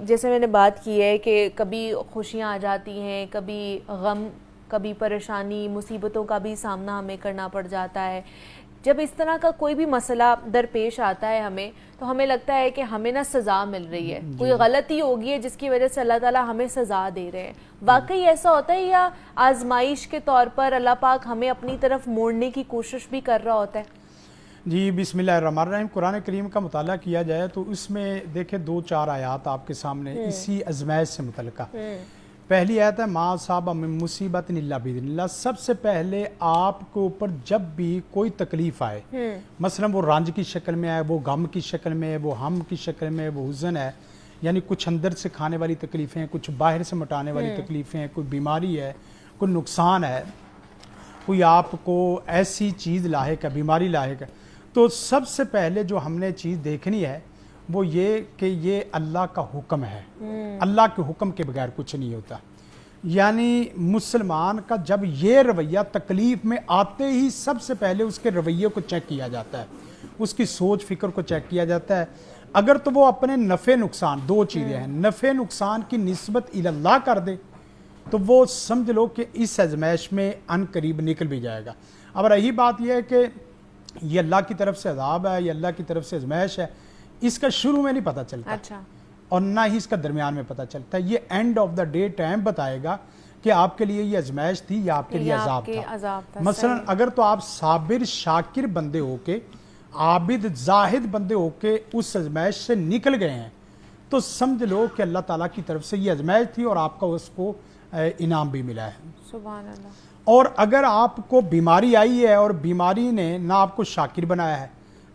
جیسے میں نے بات کی ہے کہ کبھی خوشیاں آ جاتی ہیں، کبھی غم، کبھی پریشانی، مصیبتوں کا بھی سامنا ہمیں کرنا پڑ جاتا ہے. جب اس طرح کا کوئی بھی مسئلہ درپیش آتا ہے ہمیں، تو ہمیں لگتا ہے کہ ہمیں نا سزا مل رہی ہے، کوئی غلطی ہوگی ہے جس کی وجہ سے اللہ تعالیٰ ہمیں سزا دے رہے ہیں. واقعی ایسا ہوتا ہے یا آزمائش کے طور پر اللہ پاک ہمیں اپنی طرف موڑنے کی کوشش بھی کر رہا ہوتا ہے؟ جی بسم اللہ الرحمن الرحیم. قرآن کریم کا مطالعہ کیا جائے تو اس میں دیکھیں 2-4 آیات آپ کے سامنے اسی ازمائش سے متعلقہ. پہلی آیت ہے ما اصاب من مصیبت الا باذن اللہ. سب سے پہلے آپ کے اوپر جب بھی کوئی تکلیف آئے، مثلا وہ رنج کی شکل میں آئے، وہ غم کی شکل میں، وہ ہم کی شکل میں، وہ حزن ہے، یعنی کچھ اندر سے کھانے والی تکلیفیں، کچھ باہر سے مٹانے والی تکلیفیں، کوئی بیماری ہے، کوئی نقصان ہے، کوئی آپ کو ایسی چیز لاحق ہے، بیماری لاحق ہے، تو سب سے پہلے جو ہم نے چیز دیکھنی ہے وہ یہ کہ یہ اللہ کا حکم ہے. اللہ کے حکم کے بغیر کچھ نہیں ہوتا. یعنی مسلمان کا جب یہ رویہ تکلیف میں آتے ہی سب سے پہلے اس کے رویے کو چیک کیا جاتا ہے، اس کی سوچ فکر کو چیک کیا جاتا ہے. اگر تو وہ اپنے نفع نقصان، 2 چیزیں ہیں، نفع نقصان کی نسبت اللہ کر دے تو وہ سمجھ لو کہ اس ازمائش میں ان قریب نکل بھی جائے گا. اب رہی بات یہ ہے کہ یہ اللہ کی طرف سے عذاب ہے، یہ اللہ کی طرف سے ازمائش ہے، اس کا شروع میں نہیں پتہ چلتا. اچھا. اور نہ ہی اس کا درمیان میں پتہ چلتا ہے. یہ and of the day time بتائے گا کہ آپ کے لیے یہ ازمائش تھی یا آپ کے لیے عذاب تھا. مثلا اگر تو آپ صابر شاکر بندے ہو کے، عابد زاہد بندے ہو کے اس ازمائش سے نکل گئے ہیں تو سمجھ لو کہ اللہ تعالیٰ کی طرف سے یہ ازمائش تھی اور آپ کا اس کو انعام بھی ملا ہے. سبحان اللہ. اور اگر آپ کو بیماری آئی ہے اور بیماری نے نہ آپ کو شاکر بنایا ہے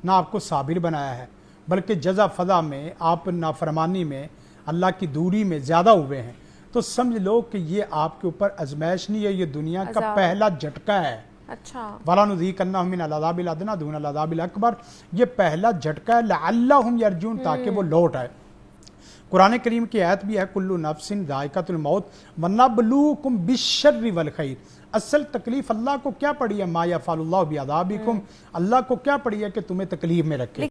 نہ آپ کو صابر بنایا ہے، بلکہ جزا فضا میں آپ نافرمانی میں اللہ کی دوری میں زیادہ ہوئے ہیں، تو سمجھ لو کہ یہ آپ کے اوپر ازمائش نہیں ہے، یہ دنیا کا پہلا جھٹکا ہے. اچھا. وَلَنُذِيقَنَّهُم مِّنَ الْعَذَابِ الْأَدْنَىٰ دُونَ الْعَذَابِ الْأَكْبَرِ. یہ پہلا جھٹکا ہے لَعَلَّهُمْ يَرْجُونَ، تاکہ وہ لوٹ آئے. قرآن کریم کی آیت بھی ہے کلُّ نَفْسٍ ذائقۃُ الْمَوْتِ وَنَبْلُوکُم بِالشَّرِّ وَالْخَیْرِ. اصل تکلیف اللہ کو کیا پڑی ہے؟ ما یفعل اللہ بعذابکم. اللہ کو کیا پڑی ہے کہ تمہیں تکلیف میں رکھے.